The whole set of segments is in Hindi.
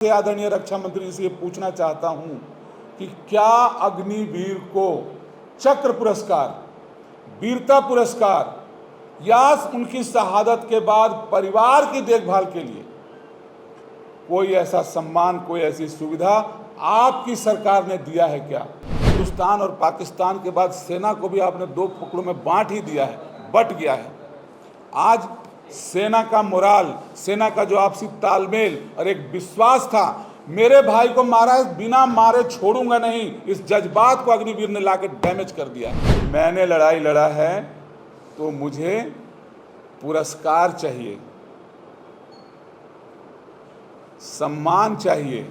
आदरणीय रक्षा मंत्री जी से ये पूछना चाहता हूं कि क्या अग्निवीर को चक्र पुरस्कार, वीरता पुरस्कार या उनकी शहादत के बाद परिवार की देखभाल के लिए कोई ऐसा सम्मान, कोई ऐसी सुविधा आपकी सरकार ने दिया है क्या? हिंदुस्तान और पाकिस्तान के बाद सेना को भी आपने दो टुकड़ों में बांट ही दिया है, बट गया है। आज सेना का मोराल, सेना का जो आपसी तालमेल और एक विश्वास था, मेरे भाई को मारा है, बिना मारे छोड़ूंगा नहीं, इस जज्बात को अग्निवीर ने लाकर डैमेज कर दिया। मैंने लड़ाई लड़ा है तो मुझे पुरस्कार चाहिए, सम्मान चाहिए,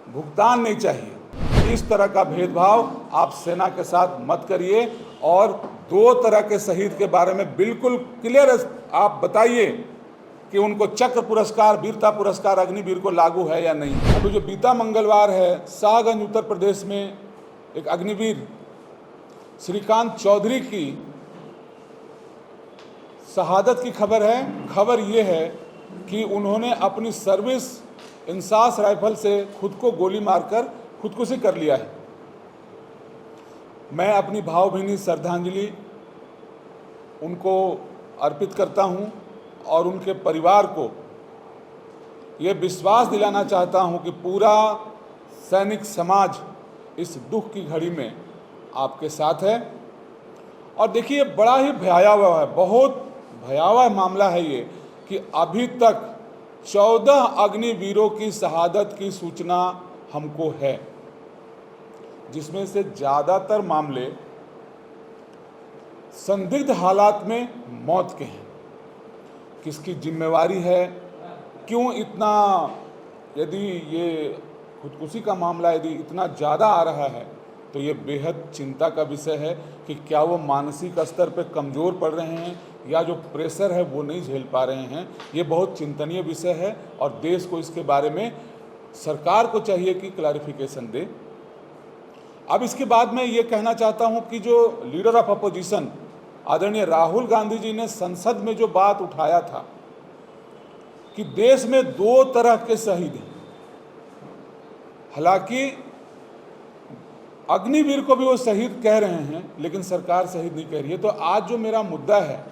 भुगतान नहीं चाहिए। इस तरह का भेदभाव आप सेना के साथ मत करिए और दो तरह के शहीद के बारे में बिल्कुल क्लियर आप बताइए कि उनको चक्र पुरस्कार, वीरता पुरस्कार अग्निवीर को लागू है या नहीं। अभी जो बीता मंगलवार है, शाहगंज उत्तर प्रदेश में एक अग्निवीर श्रीकांत चौधरी की शहादत की खबर है। खबर ये है कि उन्होंने अपनी सर्विस इंसास राइफल से खुद को गोली मारकर खुदकुशी कर लिया है। मैं अपनी भावभीनी श्रद्धांजलि उनको अर्पित करता हूं और उनके परिवार को ये विश्वास दिलाना चाहता हूं कि पूरा सैनिक समाज इस दुख की घड़ी में आपके साथ है। और देखिए, बड़ा ही भयावह है, बहुत भयावह मामला है ये कि अभी तक 14 अग्निवीरों की शहादत की सूचना हमको है, जिसमें से ज़्यादातर मामले संदिग्ध हालात में मौत के हैं। किसकी जिम्मेवारी है, क्यों इतना, यदि ये खुदकुशी का मामला यदि इतना ज़्यादा आ रहा है तो ये बेहद चिंता का विषय है कि क्या वो मानसिक स्तर पर कमज़ोर पड़ रहे हैं या जो प्रेशर है वो नहीं झेल पा रहे हैं। ये बहुत चिंतनीय विषय है और देश को इसके बारे में, सरकार को चाहिए कि क्लैरिफिकेशन दे। अब इसके बाद मैं ये कहना चाहता हूँ कि जो लीडर ऑफ अपोजिशन आदरणीय राहुल गांधी जी ने संसद में जो बात उठाया था कि देश में दो तरह के शहीद हैं, हालांकि अग्निवीर को भी वो शहीद कह रहे हैं लेकिन सरकार शहीद नहीं कह रही है। तो आज जो मेरा मुद्दा है,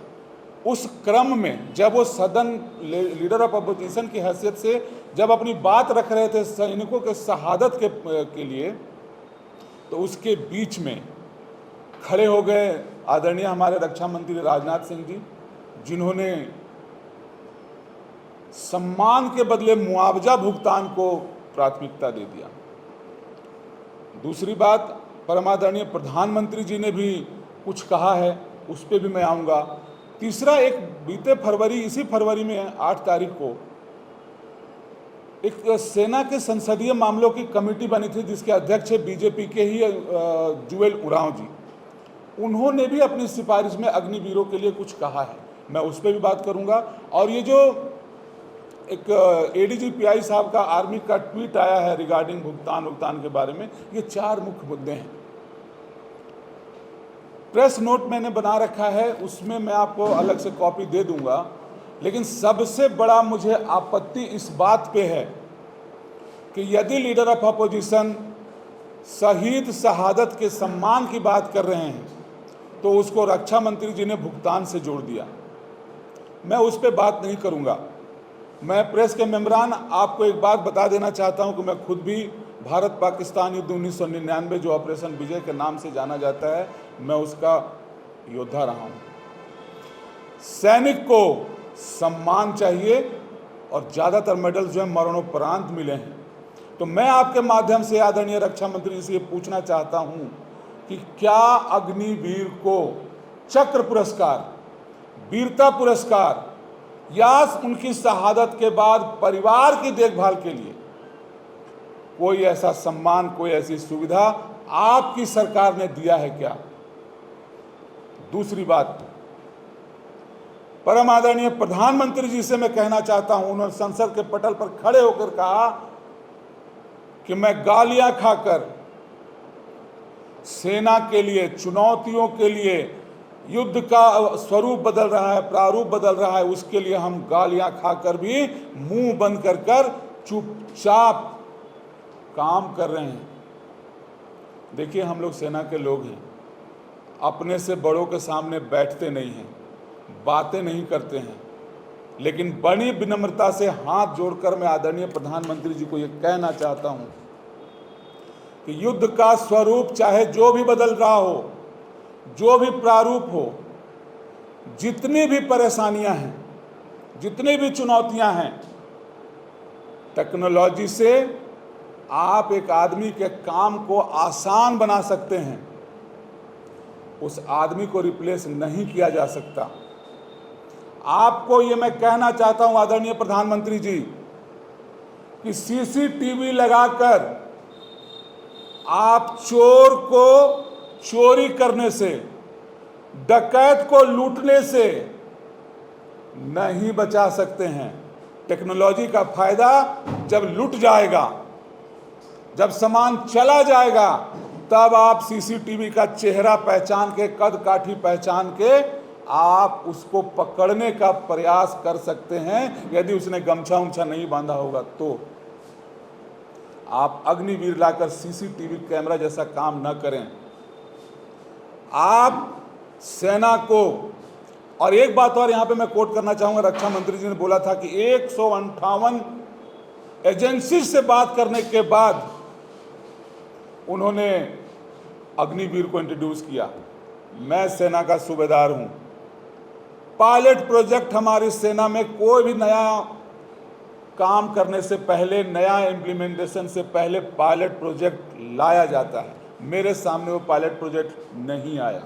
उस क्रम में जब वो सदन लीडर ऑफ अपोजिशन की हैसियत से जब अपनी बात रख रहे थे सैनिकों के शहादत के लिए, तो उसके बीच में खड़े हो गए आदरणीय हमारे रक्षा मंत्री राजनाथ सिंह जी, जिन्होंने सम्मान के बदले मुआवजा भुगतान को प्राथमिकता दे दिया। दूसरी बात, परमादरणीय प्रधानमंत्री जी ने भी कुछ कहा है, उस पर भी मैं आऊँगा। तीसरा, एक बीते फरवरी, इसी फरवरी में 8 तारीख को एक सेना के संसदीय मामलों की कमेटी बनी थी जिसके अध्यक्ष बीजेपी के ही जुएल उरांव जी। उन्होंने भी अपनी सिफारिश में अग्निवीरों के लिए कुछ कहा है, मैं उस पर भी बात करूंगा। और ये जो एक एडीजी पीआई साहब का आर्मी का ट्वीट आया है रिगार्डिंग भुगतान के बारे में, ये 4 मुख्य मुद्दे हैं। प्रेस नोट मैंने बना रखा है, उसमें मैं आपको अलग से कॉपी दे दूंगा, लेकिन सबसे बड़ा मुझे आपत्ति इस बात पे है कि यदि लीडर ऑफ अपोजिशन शहीद शहादत के सम्मान की बात कर रहे हैं तो उसको रक्षा मंत्री जी ने भुगतान से जोड़ दिया। मैं उस पर बात नहीं करूंगा। मैं प्रेस के मेम्बरान आपको एक बात बता देना चाहता हूं कि मैं खुद भी भारत पाकिस्तान युद्ध 1999 जो ऑपरेशन विजय के नाम से जाना जाता है, मैं उसका योद्धा रहा हूं। सैनिक को सम्मान चाहिए और ज़्यादातर मेडल जो है मरणोपरांत मिले हैं। तो मैं आपके माध्यम से आदरणीय रक्षा मंत्री जी से ये पूछना चाहता हूं कि क्या अग्निवीर को चक्र पुरस्कार, वीरता पुरस्कार या उनकी शहादत के बाद परिवार की देखभाल के लिए कोई ऐसा सम्मान, कोई ऐसी सुविधा आपकी सरकार ने दिया है क्या? दूसरी बात, परम आदरणीय प्रधानमंत्री जी से मैं कहना चाहता हूं, उन्होंने संसद के पटल पर खड़े होकर कहा कि मैं गालियां खाकर सेना के लिए, चुनौतियों के लिए, युद्ध का स्वरूप बदल रहा है, प्रारूप बदल रहा है, उसके लिए हम गालियां खाकर भी मुंह बंद कर चुपचाप काम कर रहे हैं। देखिए, हम लोग सेना के लोग हैं, अपने से बड़ों के सामने बैठते नहीं हैं, बातें नहीं करते हैं, लेकिन बड़ी विनम्रता से हाथ जोड़कर मैं आदरणीय प्रधानमंत्री जी को ये कहना चाहता हूं कि युद्ध का स्वरूप चाहे जो भी बदल रहा हो, जो भी प्रारूप हो, जितनी भी परेशानियां हैं, जितनी भी चुनौतियां हैं, टेक्नोलॉजी से आप एक आदमी के काम को आसान बना सकते हैं, उस आदमी को रिप्लेस नहीं किया जा सकता। आपको ये मैं कहना चाहता हूं आदरणीय प्रधानमंत्री जी कि सीसीटीवी लगाकर आप चोर को चोरी करने से, डकैत को लूटने से नहीं बचा सकते हैं। टेक्नोलॉजी का फायदा जब लुट जाएगा, जब सामान चला जाएगा, तब आप सीसीटीवी का चेहरा पहचान के, कद काठी पहचान के आप उसको पकड़ने का प्रयास कर सकते हैं। यदि उसने गमछा उमछा नहीं बांधा होगा तो आप अग्निवीर लाकर सीसीटीवी कैमरा जैसा काम न करें। आप सेना को, और एक बात और यहां पे मैं कोट करना चाहूंगा, रक्षा मंत्री जी ने बोला था कि 158 एजेंसी से बात करने के बाद उन्होंने अग्निवीर को इंट्रोड्यूस किया। मैं सेना का सूबेदार हूं। पायलट प्रोजेक्ट हमारी सेना में कोई भी नया काम करने से पहले, नया इम्प्लीमेंटेशन से पहले पायलट प्रोजेक्ट लाया जाता है। मेरे सामने वो पायलट प्रोजेक्ट नहीं आया।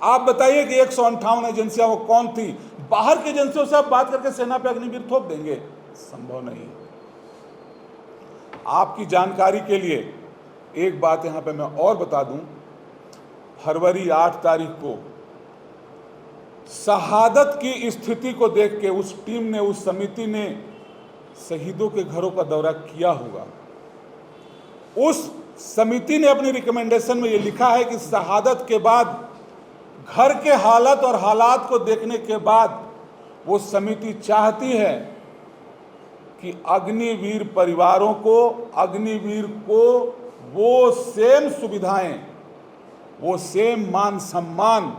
आप बताइए कि 158 एजेंसियां वो कौन थी? बाहर की एजेंसियों से आप बात करके सेना पे अग्निवीर थोप देंगे? संभव नहीं। आपकी जानकारी के लिए एक बात यहां पे मैं और बता दूं, फरवरी 8 तारीख को शहादत की स्थिति को देख के उस टीम ने, उस समिति ने शहीदों के घरों का दौरा किया होगा। उस समिति ने अपनी रिकमेंडेशन में ये लिखा है कि शहादत के बाद, घर के हालत और हालात को देखने के बाद, वो समिति चाहती है कि अग्निवीर परिवारों को, अग्निवीर को वो सेम सुविधाएं, वो सेम मान सम्मान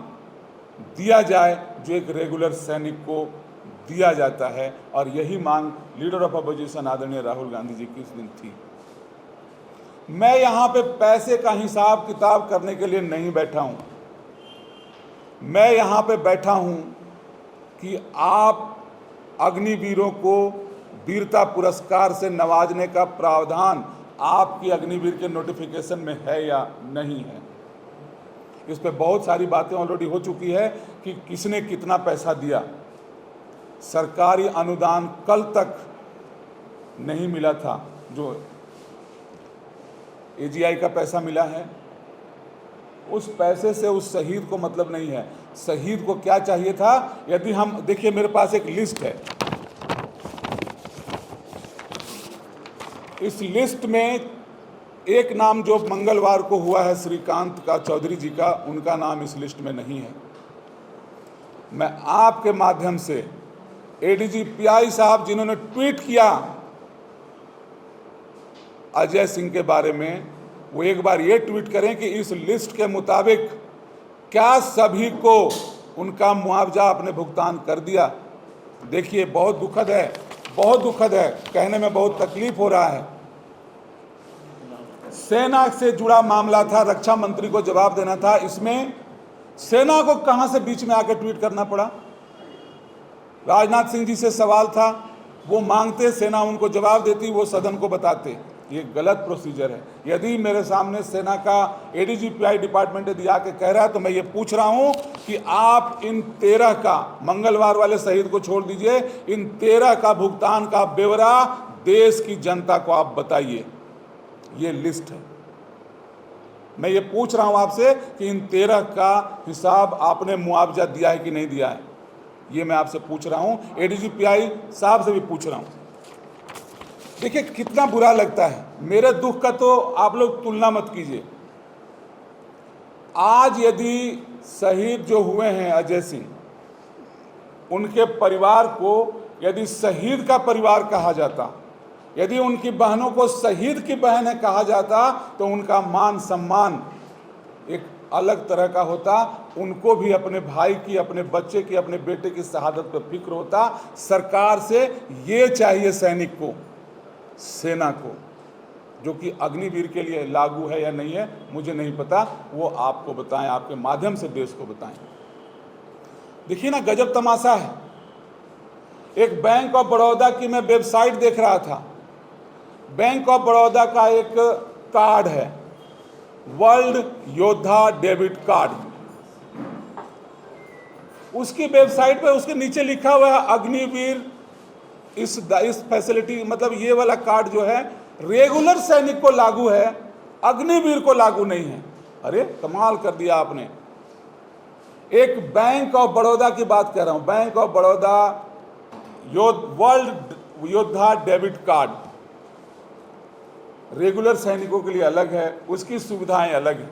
दिया जाए जो एक रेगुलर सैनिक को दिया जाता है। और यही मांग लीडर ऑफ अपोजिशन आदरणीय राहुल गांधी जी की उस दिन थी। मैं यहां पे पैसे का हिसाब किताब करने के लिए नहीं बैठा हूं। मैं यहां पे बैठा हूं कि आप अग्निवीरों को वीरता पुरस्कार से नवाजने का प्रावधान आपकी अग्निवीर के नोटिफिकेशन में है या नहीं है। इस पे बहुत सारी बातें ऑलरेडी हो चुकी है कि किसने कितना पैसा दिया। सरकारी अनुदान कल तक नहीं मिला था। जो एजीआई का पैसा मिला है, उस पैसे से उस शहीद को मतलब नहीं है। शहीद को क्या चाहिए था? यदि हम देखिए, मेरे पास एक लिस्ट है। इस लिस्ट में एक नाम जो मंगलवार को हुआ है, श्रीकांत का, चौधरी जी का, उनका नाम इस लिस्ट में नहीं है। मैं आपके माध्यम से एडीजी पीआई साहब जिन्होंने ट्वीट किया अजय सिंह के बारे में, वो एक बार ये ट्वीट करें कि इस लिस्ट के मुताबिक क्या सभी को उनका मुआवजा आपने भुगतान कर दिया। देखिए, बहुत दुखद है, बहुत दुखद है, कहने में बहुत तकलीफ हो रहा है। सेना से जुड़ा मामला था, रक्षा मंत्री को जवाब देना था। इसमें सेना को कहां से बीच में आकर ट्वीट करना पड़ा? राजनाथ सिंह जी से सवाल था, वो मांगते, सेना उनको जवाब देती, वो सदन को बताते। ये गलत प्रोसीजर है। यदि मेरे सामने सेना का एडीजी पीआई डिपार्टमेंट यदि आके कह रहा है तो मैं ये पूछ रहा हूं कि आप इन 13 का, मंगलवार वाले शहीद को छोड़ दीजिए, इन 13 का भुगतान का ब्यौरा देश की जनता को आप बताइए। ये लिस्ट है। मैं ये पूछ रहा हूं आपसे कि इन 13 का हिसाब आपने मुआवजा दिया है कि नहीं दिया है। ये मैं आपसे पूछ रहा हूं, एडीजी पीआई साहब से भी पूछ रहा हूं। देखिए कितना बुरा लगता है। मेरे दुख का तो आप लोग तुलना मत कीजिए। आज यदि शहीद जो हुए हैं अजय सिंह, उनके परिवार को यदि शहीद का परिवार कहा जाता यदि उनकी बहनों को शहीद की बहन है कहा जाता तो उनका मान सम्मान एक अलग तरह का होता। उनको भी अपने भाई की, अपने बच्चे की, अपने बेटे की शहादत पर फिक्र होता। सरकार से ये चाहिए सैनिक को, सेना को, जो कि अग्निवीर के लिए लागू है या नहीं है मुझे नहीं पता, वो आपको बताएं, आपके माध्यम से देश को बताएं। देखिए ना, गजब तमाशा है। एक बैंक ऑफ बड़ौदा की मैं वेबसाइट देख रहा था। बैंक ऑफ बड़ौदा का एक कार्ड है, वर्ल्ड योद्धा डेबिट कार्ड। उसकी वेबसाइट पे उसके नीचे लिखा हुआ है अग्निवीर। इस फैसिलिटी, मतलब ये वाला कार्ड जो है रेगुलर सैनिक को लागू है, अग्निवीर को लागू नहीं है। अरे कमाल कर दिया आपने। एक बैंक ऑफ बड़ौदा की बात कर रहा हूं, बैंक ऑफ बड़ौदा वर्ल्ड योद्धा डेबिट कार्ड, रेगुलर सैनिकों के लिए अलग है, उसकी सुविधाएं अलग हैं,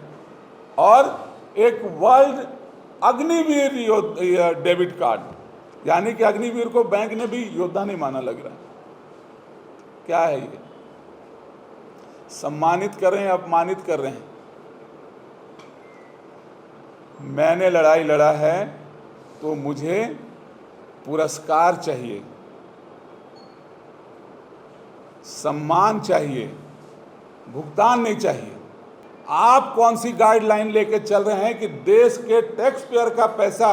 और एक वर्ल्ड अग्निवीर डेबिट कार्ड, यानी कि अग्निवीर को बैंक ने भी योद्धा नहीं माना लग रहा है। क्या है ये? सम्मानित कर रहे हैं, अपमानित कर रहे हैं। मैंने लड़ाई लड़ा है तो मुझे पुरस्कार चाहिए, सम्मान चाहिए, भुगतान नहीं चाहिए। आप कौन सी गाइडलाइन लेके चल रहे हैं कि देश के टैक्स पेयर का पैसा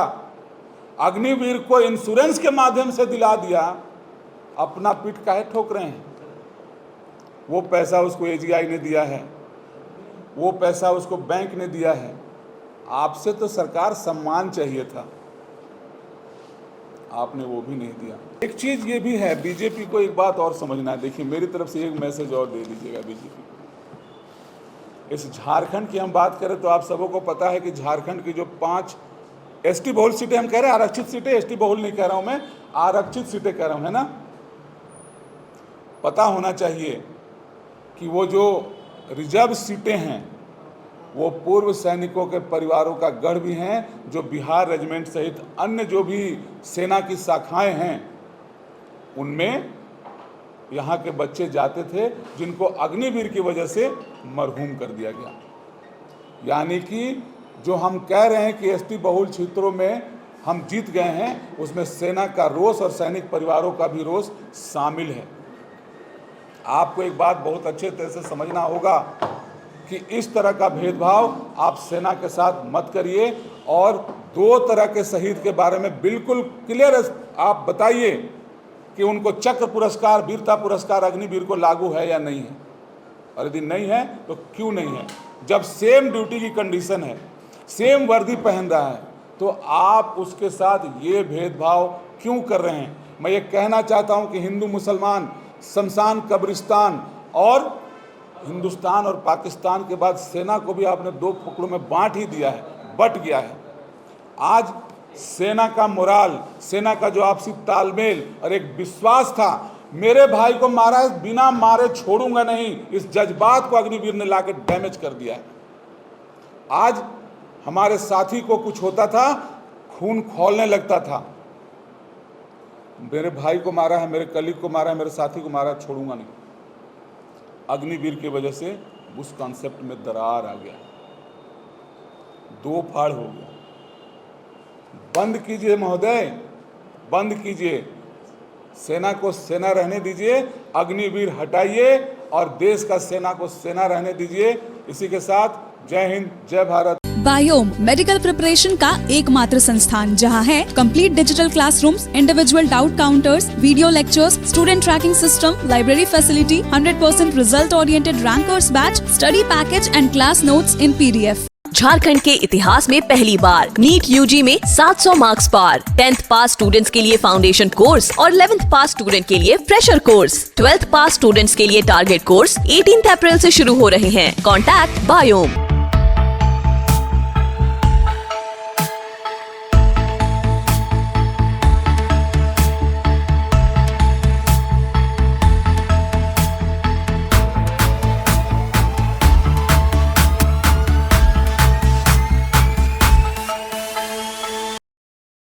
अग्निवीर को इंश्योरेंस के माध्यम से दिला दिया, अपना पीठ काहे ठोक रहे हैं? वो पैसा उसको एजीआई ने दिया है, वो पैसा उसको बैंक ने दिया है। आपसे तो सरकार सम्मान चाहिए था, आपने वो भी नहीं दिया। एक चीज ये भी है, बीजेपी को एक बात और समझना है। देखिए, मेरी तरफ से एक मैसेज और दे दीजिएगा बीजेपी को। इस झारखंड की हम बात करें तो आप सबों को पता है कि झारखंड की जो 5 एसटी बहुल सीटें, हम कह रहे हैं आरक्षित सीटें, एसटी बहुल नहीं कह रहा हूं मैं, आरक्षित सीटें कह रहा हूं, है ना। पता होना चाहिए कि वो जो रिजर्व सीटें हैं वो पूर्व सैनिकों के परिवारों का गढ़ भी हैं, जो बिहार रेजिमेंट सहित अन्य जो भी सेना की शाखाएं हैं उनमें यहाँ के बच्चे जाते थे, जिनको अग्निवीर की वजह से मरहूम कर दिया गया। यानी कि जो हम कह रहे हैं कि एसटी बहुल क्षेत्रों में हम जीत गए हैं, उसमें सेना का रोष और सैनिक परिवारों का भी रोष शामिल है। आपको एक बात बहुत अच्छे तरह से समझना होगा कि इस तरह का भेदभाव आप सेना के साथ मत करिए, और 2 तरह के शहीद के बारे में बिल्कुल क्लियर आप बताइए कि उनको चक्र पुरस्कार, वीरता पुरस्कार अग्निवीर को लागू है या नहीं है, और यदि नहीं है तो क्यों नहीं है? जब सेम ड्यूटी की कंडीशन है, सेम वर्दी पहन रहा है, तो आप उसके साथ ये भेदभाव क्यों कर रहे हैं? मैं ये कहना चाहता हूं कि हिंदू मुसलमान, शमशान कब्रिस्तान, और हिंदुस्तान और पाकिस्तान के बाद सेना को भी आपने 2 टुकड़ों में बांट ही दिया है, बट गया है। आज सेना का मोराल, सेना का जो आपसी तालमेल और एक विश्वास था, मेरे भाई को मारा है, बिना मारे छोड़ूंगा नहीं, इस जज्बात को अग्निवीर ने लाकर डैमेज कर दिया है। आज हमारे साथी को कुछ होता था, खून खौलने लगता था, मेरे भाई को मारा है, मेरे कलीग को मारा है, मेरे साथी को मारा है, छोड़ूंगा नहीं। अग्निवीर की वजह से उस कॉन्सेप्ट में दरार आ गया, 2 फाड़ हो गया। बंद कीजिए महोदय, बंद कीजिए, सेना को सेना रहने दीजिए, अग्निवीर हटाइए और देश का सेना को सेना रहने दीजिए। इसी के साथ जय हिंद, जय भारत। बायोम मेडिकल प्रिपरेशन का एकमात्र संस्थान जहां है complete digital classrooms, individual doubt counters, video lectures, student tracking system, library facility, 100% result oriented rankers batch, study package and class notes in PDF। Jharkhand के इतिहास में पहली बार नीट UG में 700 मार्क्स पार। 10th पास स्टूडेंट्स के लिए फाउंडेशन कोर्स और 11th पास स्टूडेंट के लिए फ्रेशर कोर्स। 12th पास स्टूडेंट्स के लिए टारगेट कोर्स 18 अप्रैल से शुरू हो रहे हैं। Contact biome.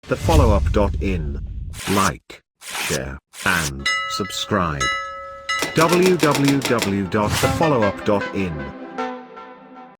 The followup.in. Like, share, and subscribe. www.thefollowup.in